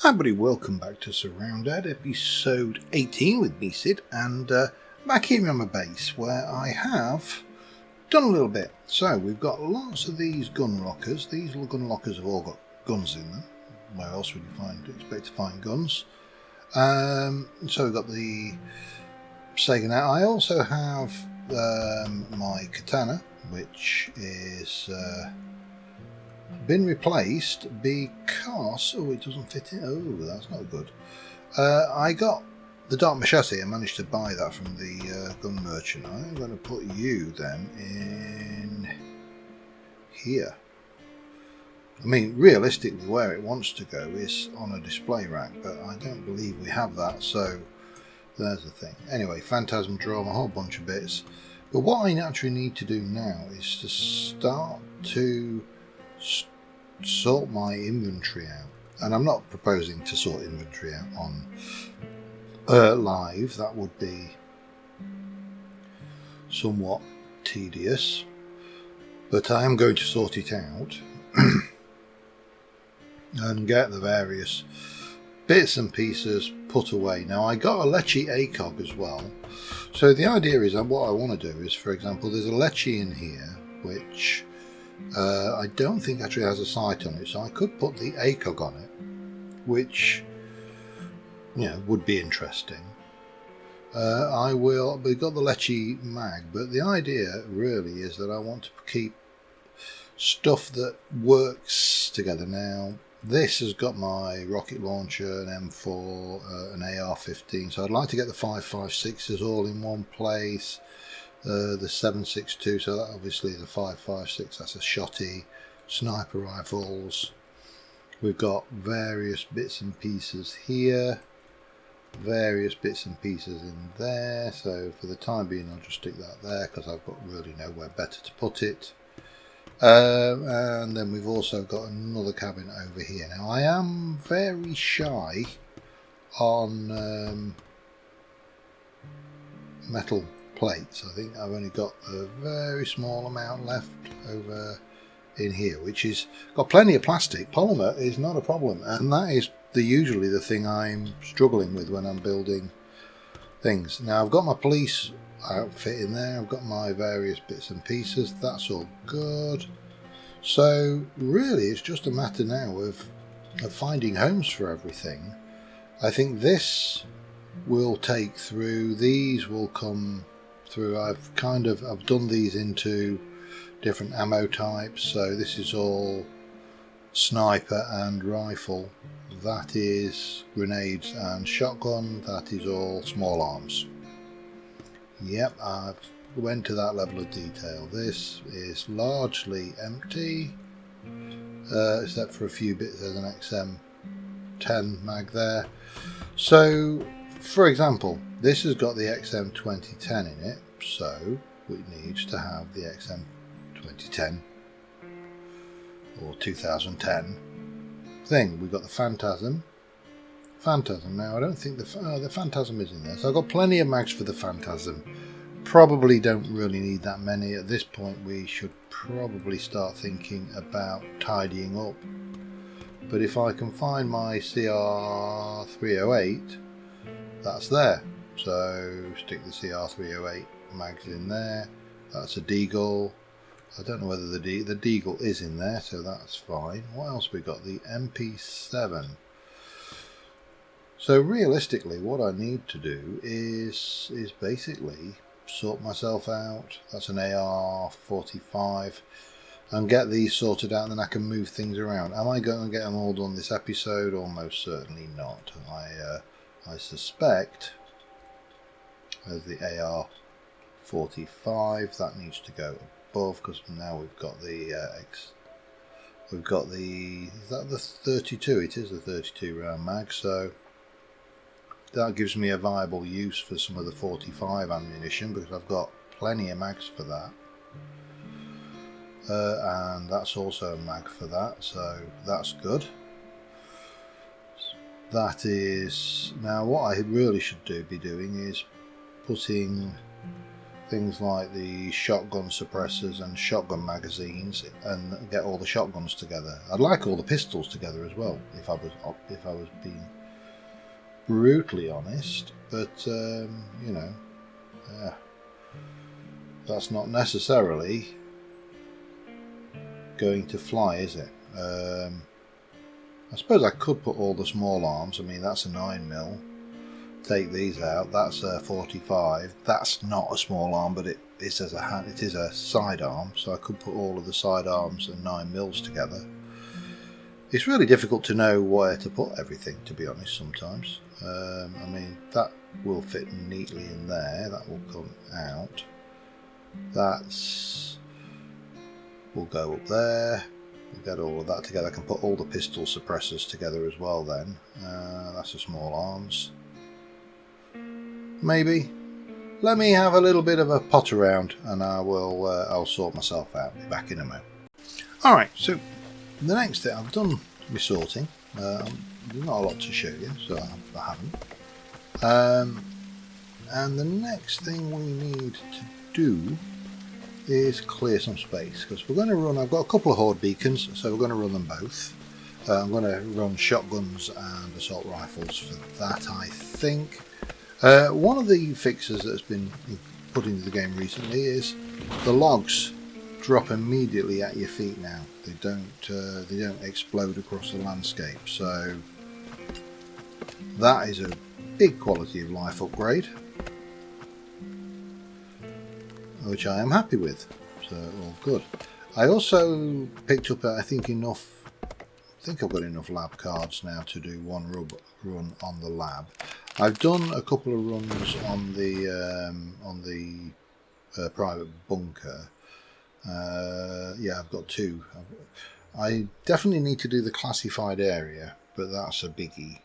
Hi everybody, welcome back to Surroundead, episode 18 with me, Sid, and back here on my base where I have done a little bit. So we've got lots of these gun lockers. These little gun lockers have all got guns in them. Where else would you expect to find guns? So we've got the Sega net. I also have my katana, which is been replaced because it doesn't fit in. Oh, that's not good. I got the Dark Machete. I managed to buy that from the gun merchant. I'm going to put you then in here. I mean, realistically, where it wants to go is on a display rack, but I don't believe we have that, so there's the thing. Anyway, Phantasm Drum, a whole bunch of bits. But what I actually need to do now is to start to sort my inventory out. And I'm not proposing to sort inventory out on live. That would be somewhat tedious. But I am going to sort it out and get the various bits and pieces put away. Now, I got a Lecce ACOG as well. So the idea is that what I want to do is, for example, there's a Lecce in here, which I don't think actually has a sight on it, so I could put the ACOG on it, which, you know, would be interesting. We've got the Lecce mag, but the idea really is that I want to keep stuff that works together. Now, this has got my rocket launcher, an M4, an AR-15, so I'd like to get the 5.56s all in one place. The 7.62, so that obviously the 5.56, that's a shotty, sniper rifles. We've got various bits and pieces here, various bits and pieces in there, so for the time being I'll just stick that there because I've got really nowhere better to put it. And then we've also got another cabin over here. Now, I am very shy on metal plates. I think I've only got a very small amount left over in here, which is got plenty of plastic. Polymer is not a problem, and that is usually the thing I'm struggling with when I'm building things. Now, I've got my police outfit in there, I've got my various bits and pieces, that's all good. So really it's just a matter now of finding homes for everything. I think this will take through, these will come through. I've done these into different ammo types, so this is all sniper and rifle, that is grenades and shotgun, that is all small arms. Yep, I've went to that level of detail. This is largely empty, except for a few bits. There's an XM10 mag there. So, for example, this has got the XM2010 in it, so it needs to have the XM2010 or 2010 thing. We've got the Phantasm. Now, I don't think the Phantasm is in there, so I've got plenty of mags for the Phantasm. Probably don't really need that many at this point. We should probably start thinking about tidying up. But if I can find my CR308, that's there. So stick the CR308 mags in there. That's a Deagle. I don't know whether the Deagle is in there, so that's fine. What else we got? The MP7. So realistically, what I need to do is basically sort myself out. That's an AR-45, and get these sorted out, and then I can move things around. Am I going to get them all done this episode? Almost certainly not. I suspect there's the AR-45 that needs to go above, because now we've got the is that the 32? It is the 32 round mag, so that gives me a viable use for some of the 45 ammunition, because I've got plenty of mags for that. And that's also a mag for that, so that's good. That is, now what I really should be doing is putting things like the shotgun suppressors and shotgun magazines and get all the shotguns together. I'd like all the pistols together as well, if I was being brutally honest. But you know, that's not necessarily going to fly, is it? I suppose I could put all the small arms. I mean, that's a 9mm. Take these out. That's a 45. That's not a small arm, but it is a sidearm. So I could put all of the sidearms and 9mm together. It's really difficult to know where to put everything, to be honest. Sometimes. I mean, that will fit neatly in there. That will come out. Will go up there. We'll get all of that together. I can put all the pistol suppressors together as well then. That's the small arms. Maybe. Let me have a little bit of a pot around and I'll sort myself out. Be back in a moment. Alright, so the next thing I've done my sorting. There's not a lot to show you, so I haven't. And the next thing we need to do is clear some space, because we're going to run, I've got a couple of horde beacons, so we're going to run them both. I'm going to run shotguns and assault rifles for that, I think. One of the fixes that's been put into the game recently is the logs drop immediately at your feet now. They don't explode across the landscape, so that is a big quality of life upgrade, which I am happy with, so all good. I also picked up, I think I've got enough lab cards now to do one run on the lab. I've done a couple of runs on the private bunker. Yeah, I've got 2. I definitely need to do the classified area, but that's a biggie.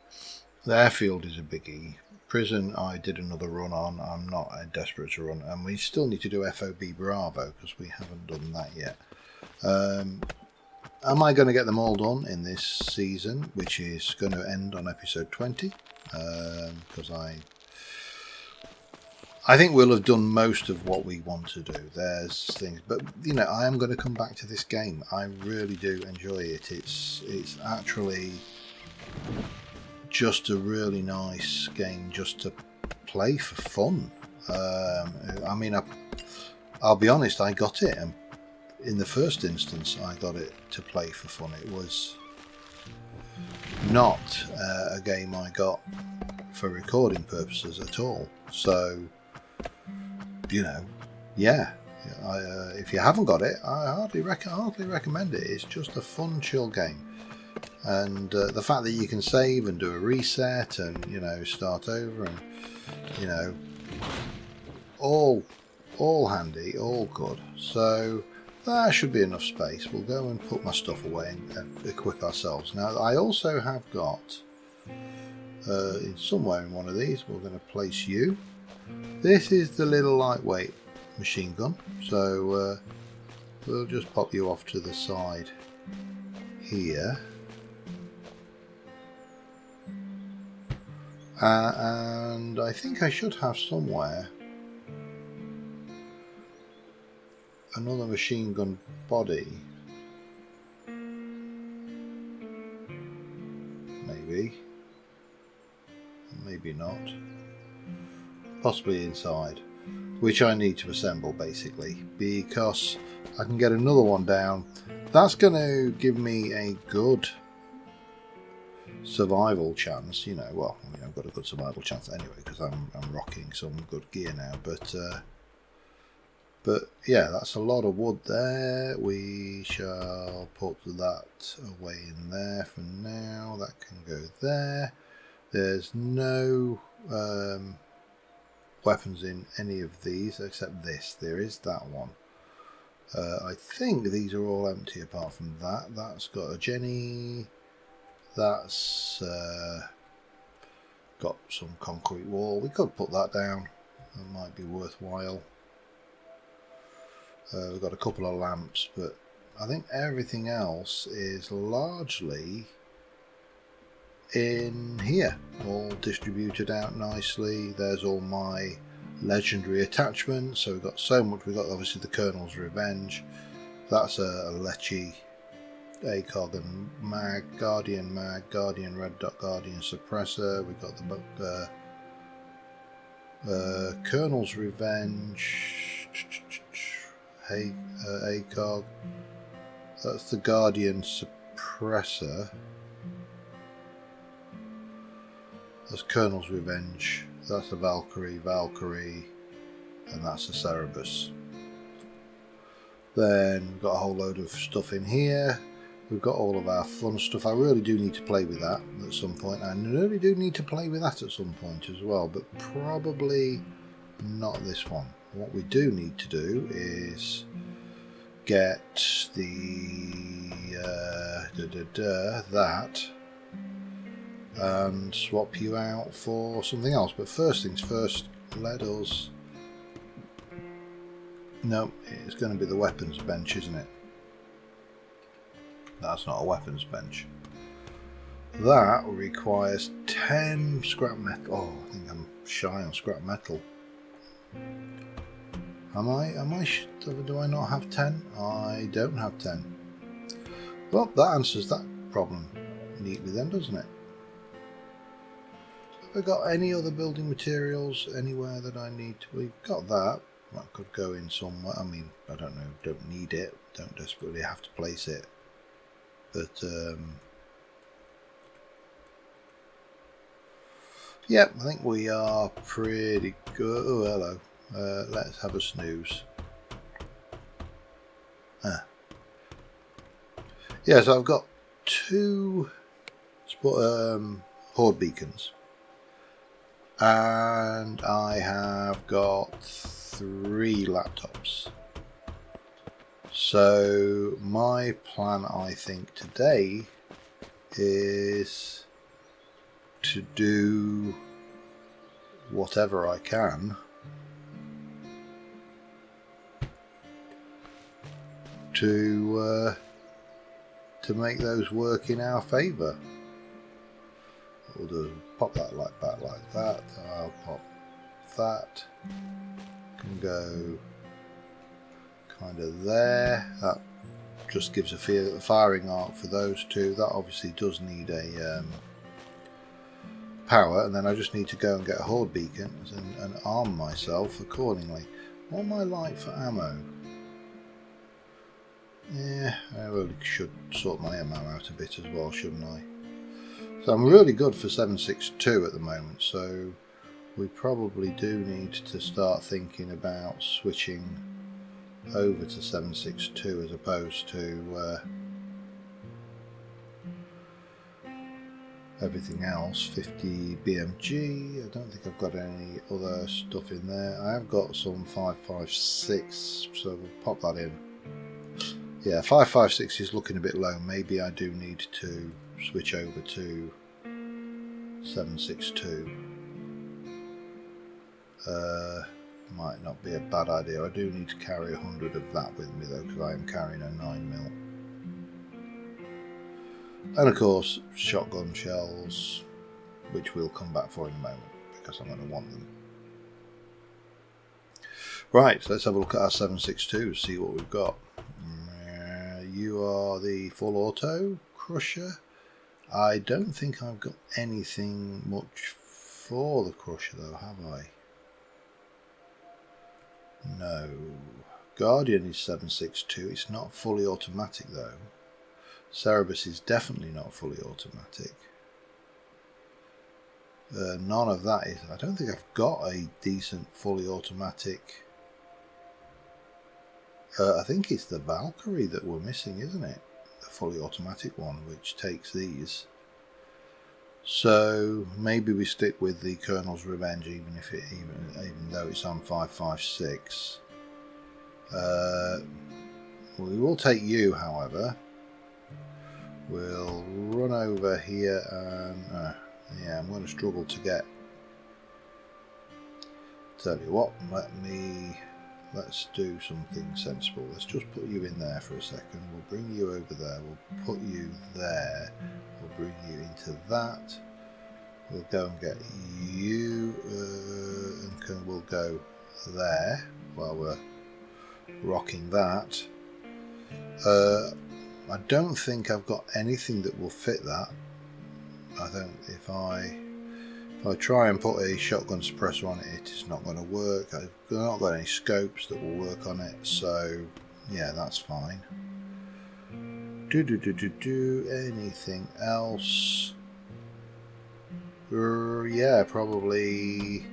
The airfield is a biggie. Prison I did another run on. I'm not desperate to run, and we still need to do FOB Bravo because we haven't done that yet. Am I going to get them all done in this season, which is going to end on episode 20? Because I think we'll have done most of what we want to do. There's things, but you know, I am going to come back to this game. I really do enjoy it. It's actually just a really nice game just to play for fun. I mean, I'll be honest, I got it, and in the first instance I got it to play for fun. It was not a game I got for recording purposes at all. So, you know, yeah, if you haven't got it, I hardly recommend it. It's just a fun, chill game. And the fact that you can save and do a reset and, you know, start over and, you know, all handy, all good. So there should be enough space. We'll go and put my stuff away and equip ourselves. Now, I also have got, in somewhere in one of these, we're going to place you. This is the little lightweight machine gun. So we'll just pop you off to the side here. And I think I should have somewhere another machine gun body. Maybe not. Possibly inside, which I need to assemble basically, because I can get another one down. That's going to give me a good survival chance, you know. Well, I mean, I've got a good survival chance anyway because I'm rocking some good gear now, but yeah, that's a lot of wood there. We shall put that away in there for now. That can go there. There's no weapons in any of these except this. There is that one. I think these are all empty apart from that. That's got a Jenny. That's got some concrete wall. We could put that down. That might be worthwhile. We've got a couple of lamps, but I think everything else is largely in here, all distributed out nicely. There's all my legendary attachments. So we've got so much. We've got obviously the Colonel's Revenge. That's a Lecce, ACOG and Guardian Red Dot, Guardian Suppressor. We've got the Colonel's Revenge, ACOG. That's the Guardian Suppressor. That's Colonel's Revenge. That's the Valkyrie, and that's the Cerberus. Then we've got a whole load of stuff in here. We've got all of our fun stuff. I really do need to play with that at some point. I really do need to play with that at some point as well, but probably not this one. What we do need to do is get the that and swap you out for something else. But first things first, let us... No, it's going to be the weapons bench, isn't it? That's not a weapons bench. That requires 10 scrap metal. Oh, I think I'm shy on scrap metal. Am I? Do I not have 10? I don't have 10. Well, that answers that problem neatly then, doesn't it? Have I got any other building materials anywhere that I need to? We've got that. That could go in somewhere. I mean, I don't know. Don't need it. Don't desperately have to place it. But yeah, I think we are pretty good. Oh, hello. Let's have a snooze. Yeah, so I've got 2 horde beacons, and I have got 3 laptops. So my plan, I think, today is to do whatever I can to make those work in our favour. We'll do pop that light back like that. I'll pop that. Can go kind of there. That just gives a firing arc for those 2. That obviously does need a power, and then I just need to go and get horde beacons and arm myself accordingly. What am I like for ammo? Yeah, I really should sort my ammo out a bit as well, shouldn't I? So I'm really good for 7.62 at the moment, so we probably do need to start thinking about switching over to 7.62 as opposed to everything else. 50 BMG. I don't think I've got any other stuff in there. I have got some 5.56, so we'll pop that in. Yeah, 5.56 is looking a bit low. Maybe I do need to switch over to 7.62. Might not be a bad idea. I do need to carry 100 of that with me though, because I am carrying a 9mm. And of course, shotgun shells, which we'll come back for in a moment, because I'm going to want them. Right, so let's have a look at our 7.62, see what we've got. You are the full auto crusher. I don't think I've got anything much for the crusher though, have I? No. Guardian is 7.62. It's not fully automatic though. Cerberus is definitely not fully automatic. None of that is. I don't think I've got a decent fully automatic. I think it's the Valkyrie that we're missing, isn't it? The fully automatic one, which takes these. So maybe we stick with the Colonel's Revenge, even though it's on 5.56. We will take you, however. We'll run over here and yeah, I'm going to struggle to get. Tell you what, let's do something sensible. Let's just put you in there for a second. We'll bring you over there. We'll put you there. We'll bring you into that. We'll go and get you, and we'll go there while we're rocking that. I don't think I've got anything that will fit that. I don't. If I try and put a shotgun suppressor on it, it is not going to work. I've not got any scopes that will work on it, so yeah, that's fine. Anything else? Yeah, probably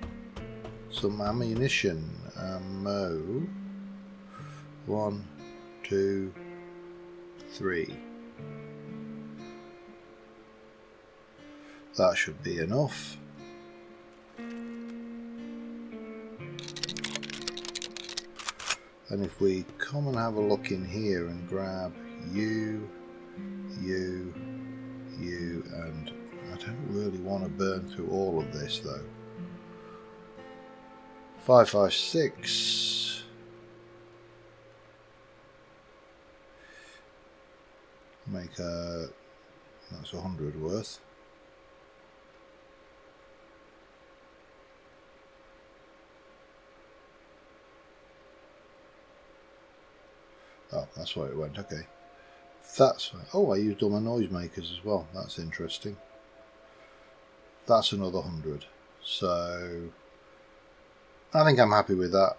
some ammunition. Ammo. 1, 2, 3. That should be enough. And if we come and have a look in here and grab you, and I don't really want to burn through all of this though. 556. Make that's 100 worth. Oh, that's where it went. Okay, that's fine. Oh, I used all my noisemakers as well. That's interesting. That's another 100. So I think I'm happy with that.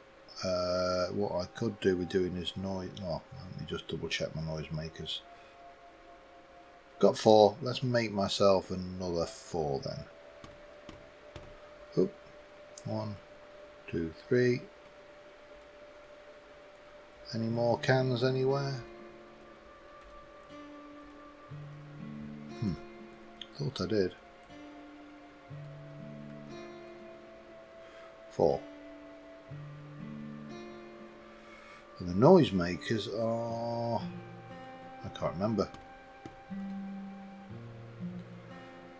What I could do with doing is noise. Oh, let me just double check my noisemakers. Got 4. Let's make myself another 4 then. Oop. 1, 2, 3. Any more cans anywhere? Thought I did. 4. And the noisemakers are... I can't remember.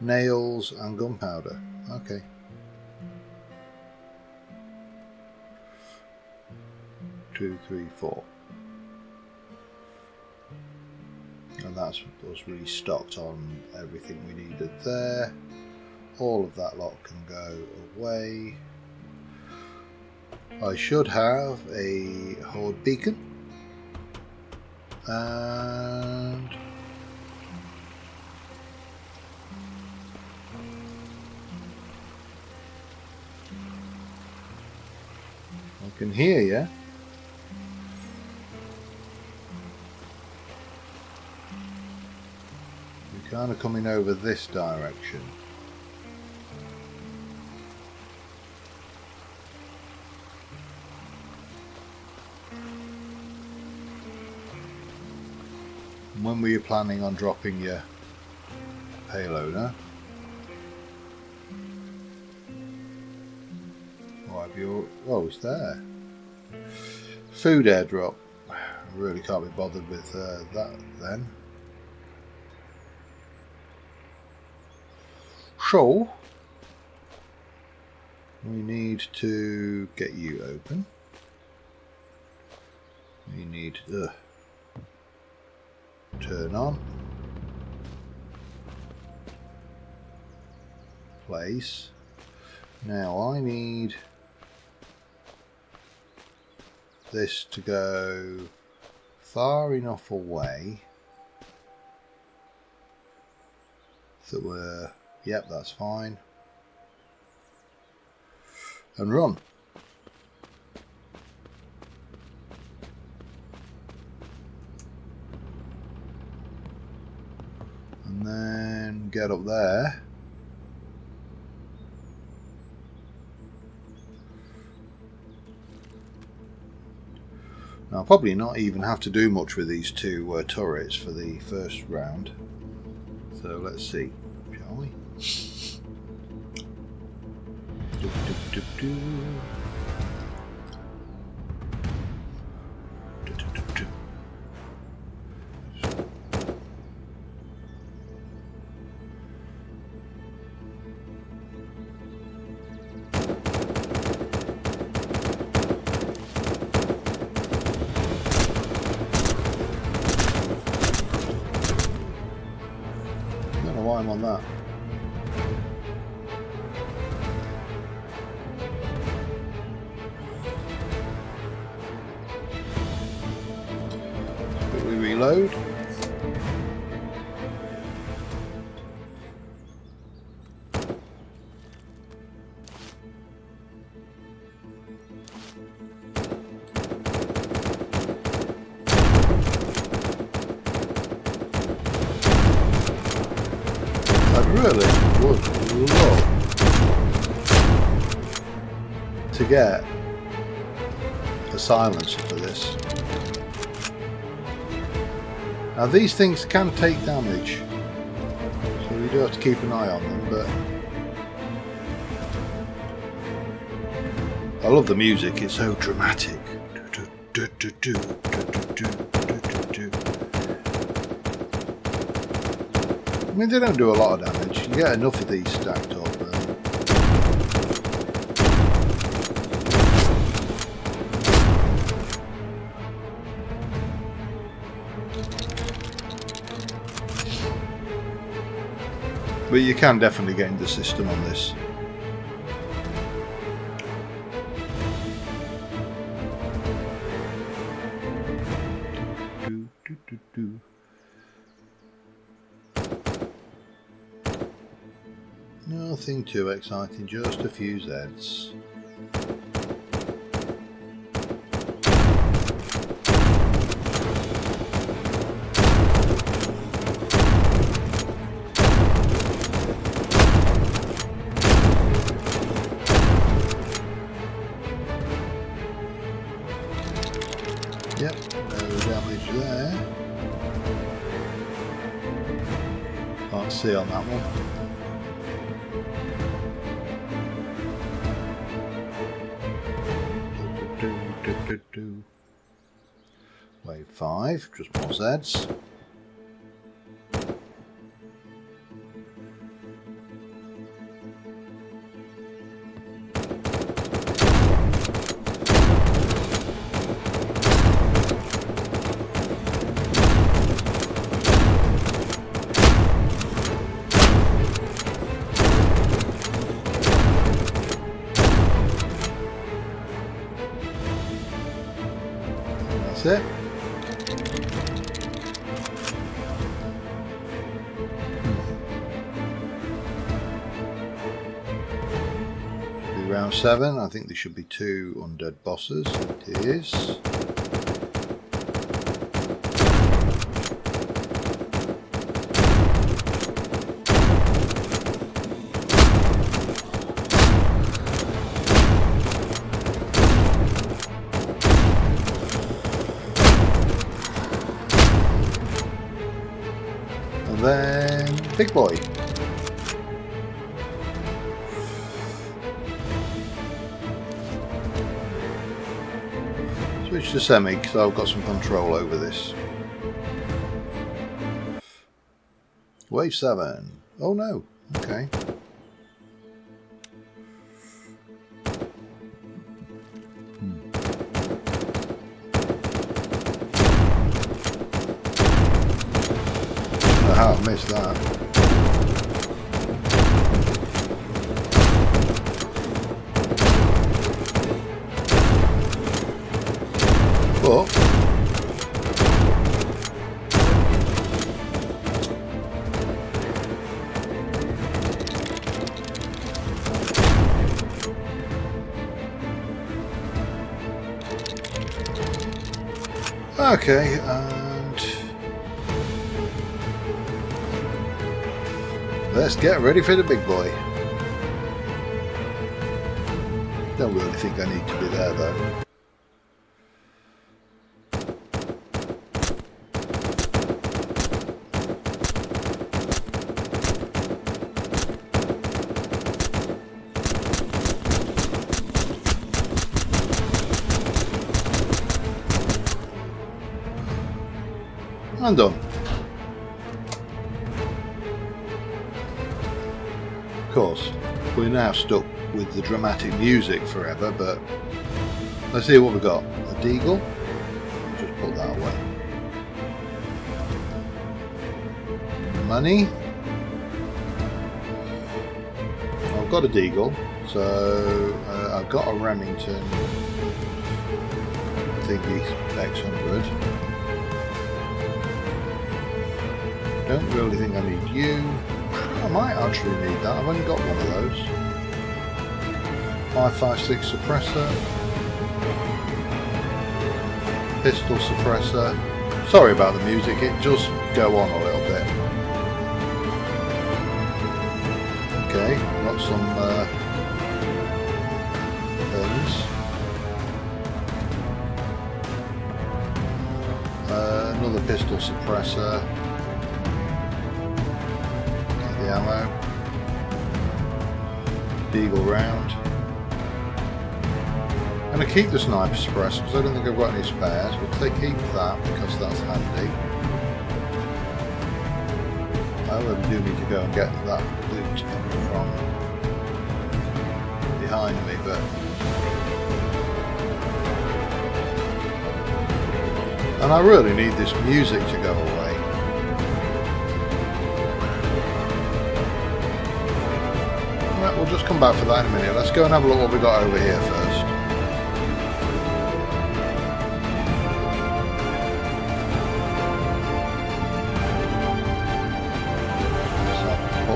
Nails and gunpowder. Okay. Two, 3, 4. And that's us restocked on everything we needed there. All of that lot can go away. I should have a horde beacon. And I can hear you. You're kind of coming over this direction. When were you planning on dropping your payload, huh? Or have you... Oh, it's there. Food airdrop. I really can't be bothered with that then. So, we need to get you open. We need to turn on. Place. Now I need this to go far enough away that we're... Yep, that's fine. And run. And then get up there. Now, I'll probably not even have to do much with these two turrets for the first round. So let's see, shall we? I don't know why I'm on that. really would love to get a silencer for this. Now these things can take damage, so we do have to keep an eye on them, but I love the music, it's so dramatic. I mean, they don't do a lot of damage. You get enough of these stacked up. But you can definitely get into the system on this. Nothing too exciting, just a few Zs. Yep, no damage there. Can't see on that one. Wave 5, just more Zs. That's it. Round 7, I think there should be 2 undead bosses. It is. And then big boy. Switch to semi because I've got some control over this. Wave 7. Oh no. Okay. I don't know how I missed that. But okay, and let's get ready for the big boy. Don't really think I need to be there though. I'm done. Of course, we're now stuck with the dramatic music forever, but let's see what we've got. A deagle. Just put that away. Money. I've got a deagle, so I've got a Remington thingy X100. Don't really think I need you. I might actually need that. I've only got one of those. 5.56 suppressor. Pistol suppressor. Sorry about the music, it does go on a little bit. got some things. Another pistol suppressor. Get the ammo. Deagle round. I'm going to keep the sniper suppressor because I don't think I've got any spares. We'll keep that because that's handy. I really do need to go and get that loot from behind me, but and I really need this music to go away. Right, we'll just come back for that in a minute. Let's go and have a look what we got over here first.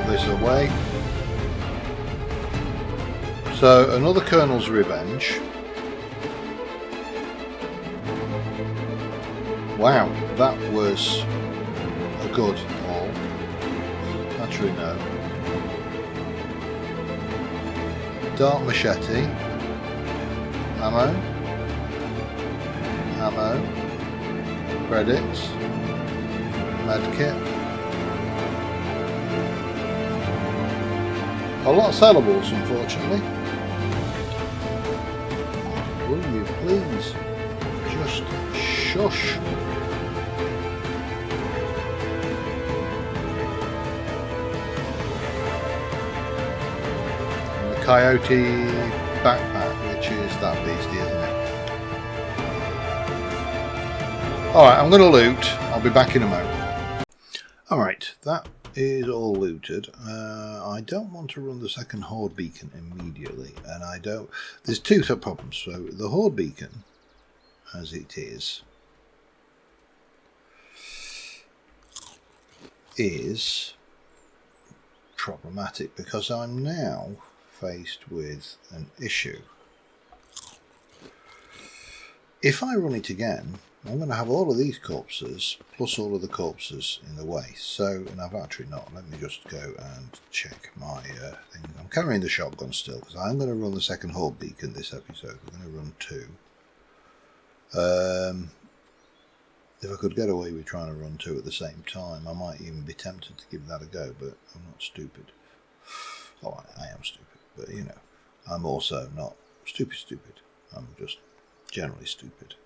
This away. So another Colonel's Revenge. Wow, that was a good haul. Actually no. Dark Machete. Ammo. Ammo. Credits. Medkit. A lot of sellables, unfortunately. Will you please just shush? And the Coyote backpack, which is that beastie, isn't it? Alright, I'm going to loot. I'll be back in a moment. Alright, that is all looted. I don't want to run the second horde beacon immediately, and I don't. There's two problems. So the horde beacon, as it is problematic because I'm now faced with an issue. If I run it again, I'm going to have all of these corpses plus all of the corpses in the way. So, and I've actually not. Let me just go and check my thing. I'm carrying the shotgun still because I'm going to run the second horde beacon this episode. We're going to run two. If I could get away with trying to run two at the same time, I might even be tempted to give that a go, but I'm not stupid. Oh, I am stupid, but you know, I'm also not stupid. I'm just generally stupid.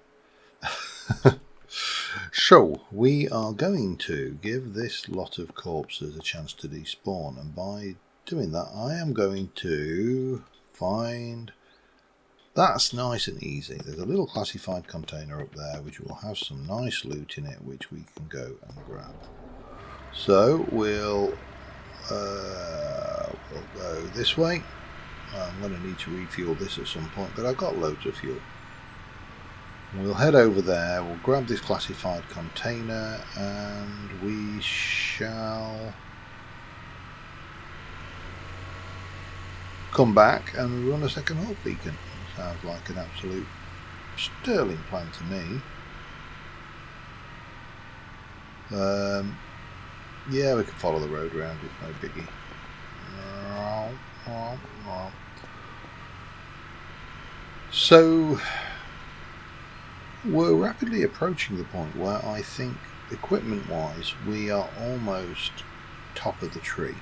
So we are going to give this lot of corpses a chance to despawn, and by doing that I am going to find. That's nice and easy. There's a little classified container up there which will have some nice loot in it which we can go and grab. So we'll go this way. I'm going to need to refuel this at some point, but I've got loads of fuel. We'll head over there, we'll grab this classified container, and we shall come back and run a second horde beacon. Sounds like an absolute sterling plan to me. Yeah, we can follow the road around, it's no biggie. So we're rapidly approaching the point where I think equipment wise we are almost top of the tree.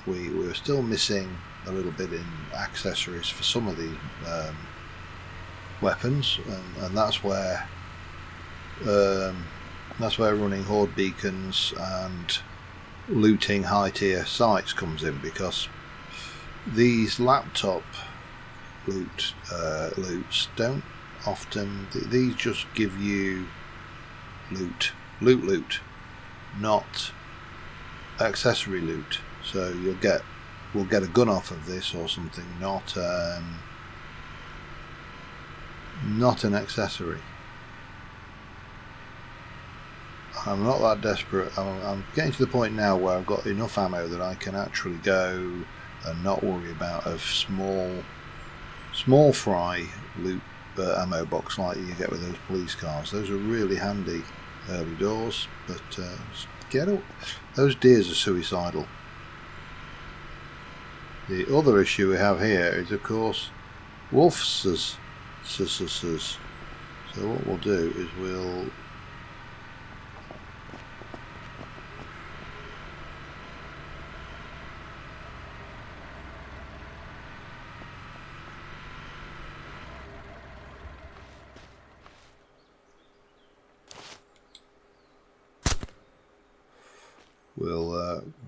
We're still missing a little bit in accessories for some of the weapons, and that's where running horde beacons and looting high tier sites comes in, because these laptop loots don't often, these just give you loot, not accessory loot. So we'll get a gun off of this or something, not an accessory. I'm not that desperate. I'm getting to the point now where I've got enough ammo that I can actually go and not worry about a small fry loot ammo box like you get with those police cars. Those are really handy early doors, but those deers are suicidal. The other issue we have here is, of course, wolves. So what we'll do is we'll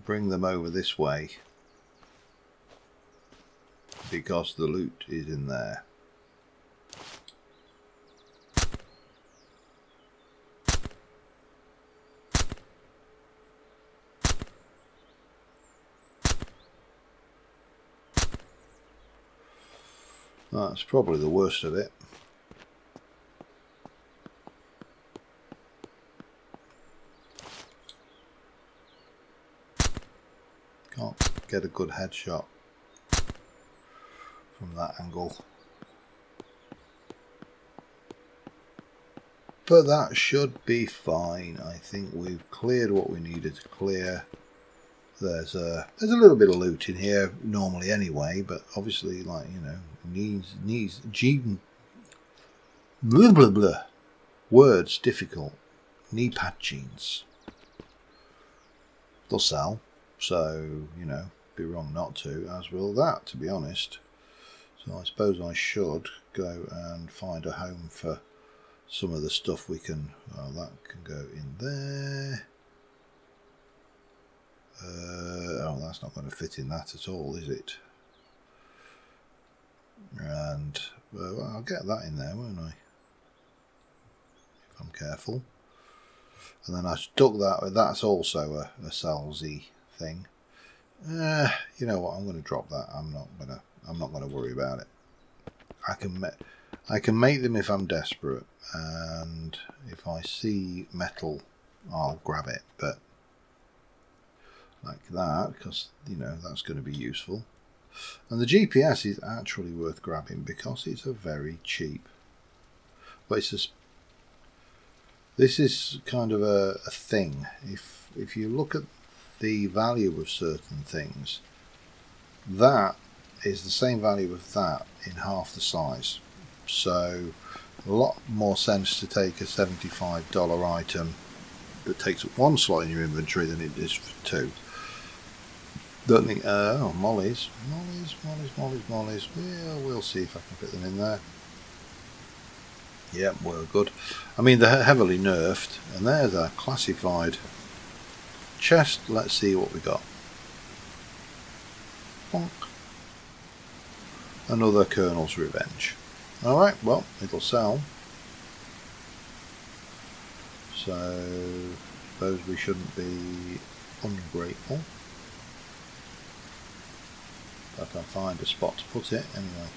bring them over this way because the loot is in there. That's probably the worst of it. Can't get a good headshot from that angle. But that should be fine. I think we've cleared what we needed to clear. There's a little bit of loot in here normally anyway, but obviously, like, you know, needs blah blah blah. Words difficult. Knee pad jeans. They'll sell, so, you know, be wrong not to, as will that, to be honest. So I suppose I should go and find a home for some of the stuff we can. Well, that can go in there. Oh, that's not going to fit in that at all, is it? And well, I'll get that in there, won't I? If I'm careful. And then I stuck that. That's also a Salzy thing. You know what? I'm going to drop that. I'm not going to worry about it. I can make them if I'm desperate, and if I see metal, I'll grab it. But like that, because, you know, that's going to be useful. And the GPS is actually worth grabbing because it's a very cheap. But it's just, this is kind of a thing. If you look at the value of certain things, that is the same value of that in half the size. So a lot more sense to take a $75 item that takes up one slot in your inventory than it is for two. Don't think, oh, mollies. Yeah, we'll see if I can fit them in there. Yep, we're good. I mean, they're heavily nerfed, and there's a classified chest. Let's see what we got. Bonk. Another Colonel's Revenge. Alright, well, it'll sell. So, I suppose we shouldn't be ungrateful. I can find a spot to put it anyway.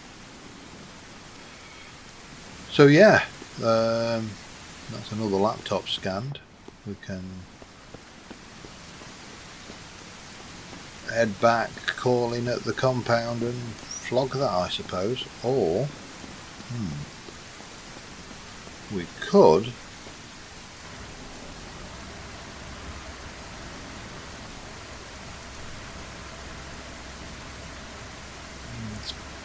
So yeah, that's another laptop scanned. We can head back, call in at the compound and flog that, I suppose. Or we could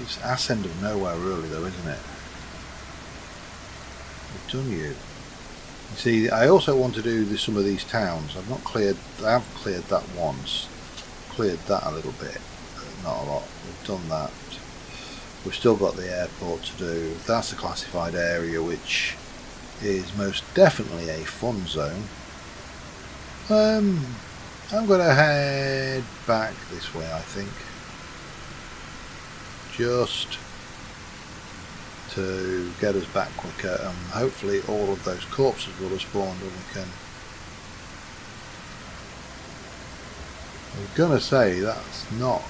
it's ass end of nowhere really though, isn't it? We've done you. You see, I also want to do some of these towns. I have cleared that once. Cleared that a little bit, but not a lot. We've done that. We've still got the airport to do. That's a classified area, which is most definitely a fun zone. I'm going to head back this way, I think. Just to get us back quicker, and hopefully all of those corpses will have spawned and we can... I was going to say that's not...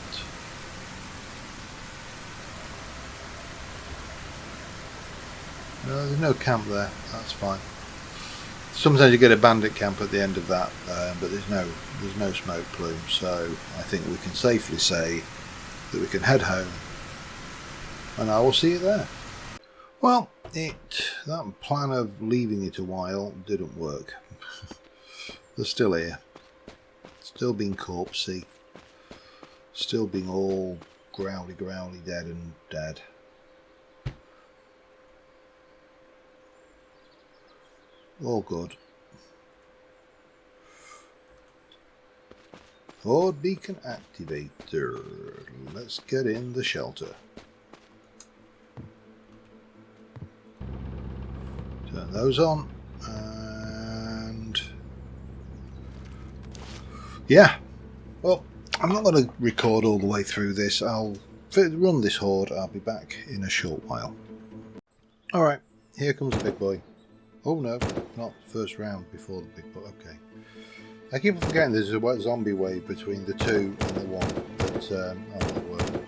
No, there's no camp there, that's fine. Sometimes you get a bandit camp at the end of that, but there's no smoke plume, so I think we can safely say that we can head home, and I will see you there. Well, that plan of leaving it a while didn't work. They're still here, still being corpsey, still being all growly, dead and dead. All good. Horde beacon activator. Let's get in the shelter. Turn those on. And yeah. Well, I'm not going to record all the way through this. I'll run this horde. I'll be back in a short while. Alright, here comes the big boy. Oh no, not first round before the big boy. Okay. I keep forgetting there's a zombie wave between the 2 and the 1. But,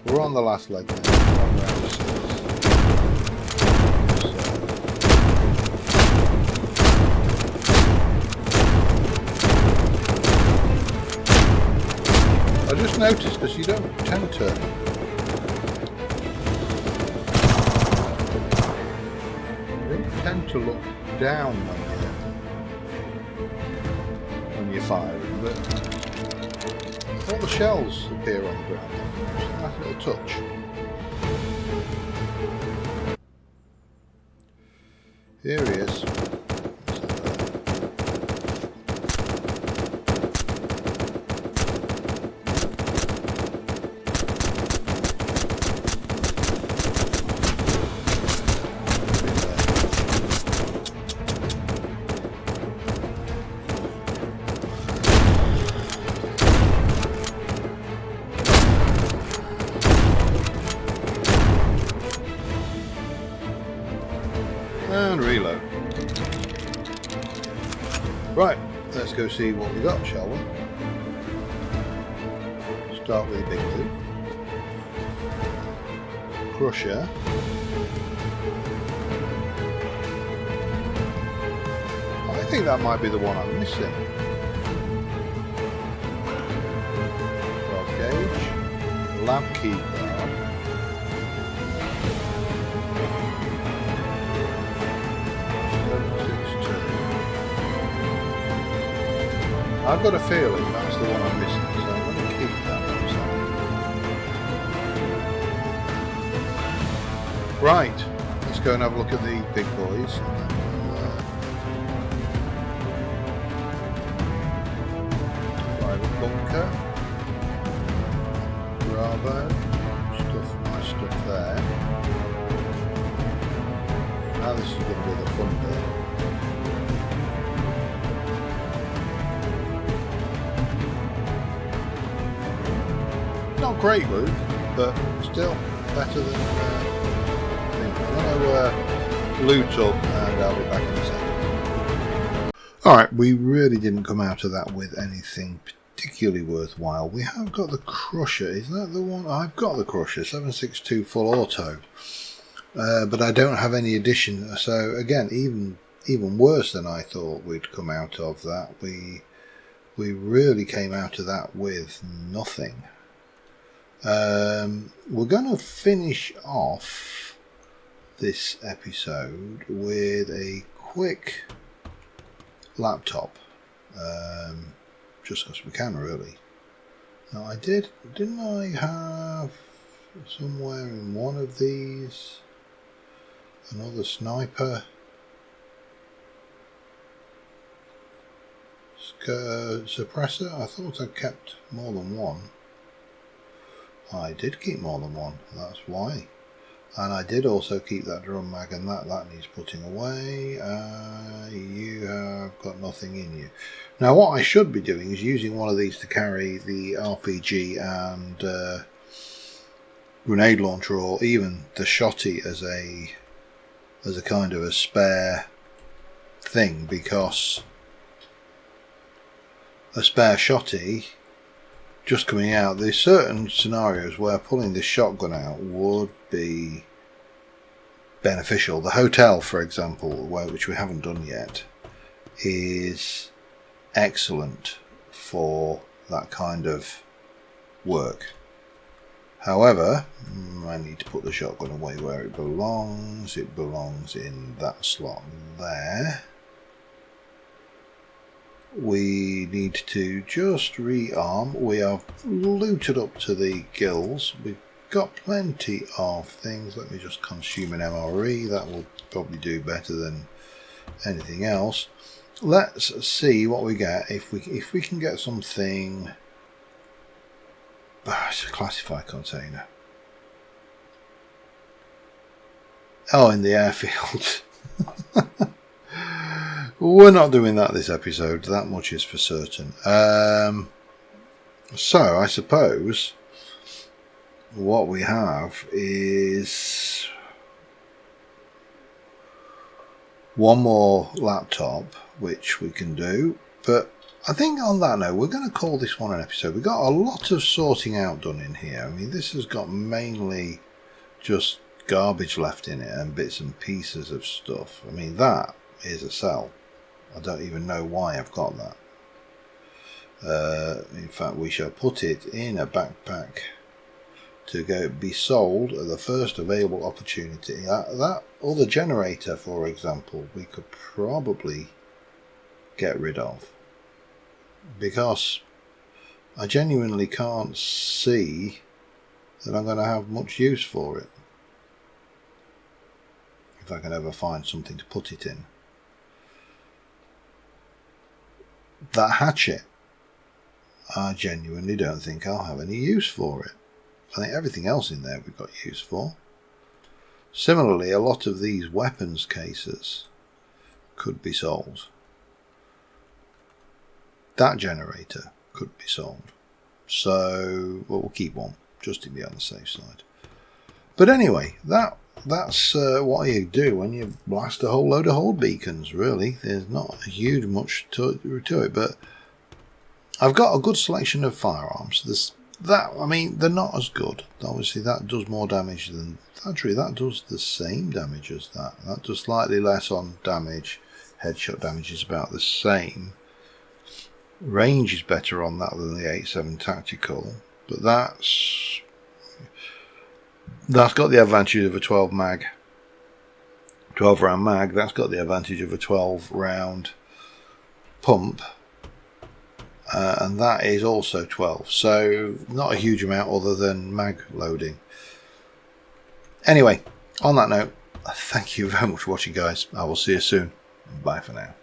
we're on the last leg now. On round 6. I just noticed, because you don't tend to look down when you're firing, but all the shells appear on the ground. Just a nice little touch. Here he is. And reload. Right, let's go see what we got, shall we? Start with a big loot. Crusher. I think that might be the one I'm missing. 12 gauge. Lab key card. I've got a feeling that's the one I'm missing, so I'm going to keep that one. Right, let's go and have a look at the big boys. Private bunker. Bravo. Nice stuff there. Now this is going to be the fun bit. Not great loot, but still better than I'm going to loot up and I'll be back in a second. Alright, we really didn't come out of that with anything particularly worthwhile. We have got the Crusher. Is that the one? I've got the Crusher, 7.62 full auto. But I don't have any addition. So again, even worse than I thought we'd come out of that. We really came out of that with nothing. We're going to finish off this episode with a quick laptop, just because we can, really. Now didn't I have somewhere in one of these another sniper suppressor? I thought I kept more than one. I did keep more than one, that's why. And I did also keep that drum mag, and that needs putting away. You have got nothing in you. Now what I should be doing is using one of these to carry the RPG and grenade launcher, or even the shotty as a kind of a spare thing, because a spare shotty just coming out, there's certain scenarios where pulling this shotgun out would be beneficial. The hotel, for example, which we haven't done yet, is excellent for that kind of work. However, I need to put the shotgun away where it belongs. It belongs in that slot there. we need to just rearm. We are looted up to the gills. We've got plenty of things. Let me just consume an MRE. That will probably do better than anything else. Let's see what we get. If we can get something. It's a classified container. Oh, in the airfield. We're not doing that this episode. That much is for certain. So I suppose what we have is one more laptop, which we can do. But I think on that note, we're going to call this one an episode. We've got a lot of sorting out done in here. I mean, this has got mainly just garbage left in it and bits and pieces of stuff. I mean, that is a cell. I don't even know why I've got that. In fact, we shall put it in a backpack to be sold at the first available opportunity. That other generator, for example, we could probably get rid of, because I genuinely can't see that I'm going to have much use for it, if I can ever find something to put it in. That hatchet, I genuinely don't think I'll have any use for it. I think everything else in there we've got use for. Similarly, a lot of these weapons cases could be sold. That generator could be sold. So we'll keep one, just to be on the safe side. But anyway, that's what you do when you blast a whole load of hold beacons, really. There's not a huge much to it, but I've got a good selection of firearms. I mean, they're not as good. Obviously, that does more damage than... Actually, that does the same damage as that. That does slightly less on damage. Headshot damage is about the same. Range is better on that than the 8.7 Tactical, but that's got the advantage of a 12 round mag. That's got the advantage of a 12 round pump, and that is also 12, so not a huge amount other than mag loading. Anyway, on that note, thank you very much for watching, guys. I will see you soon. Bye for now.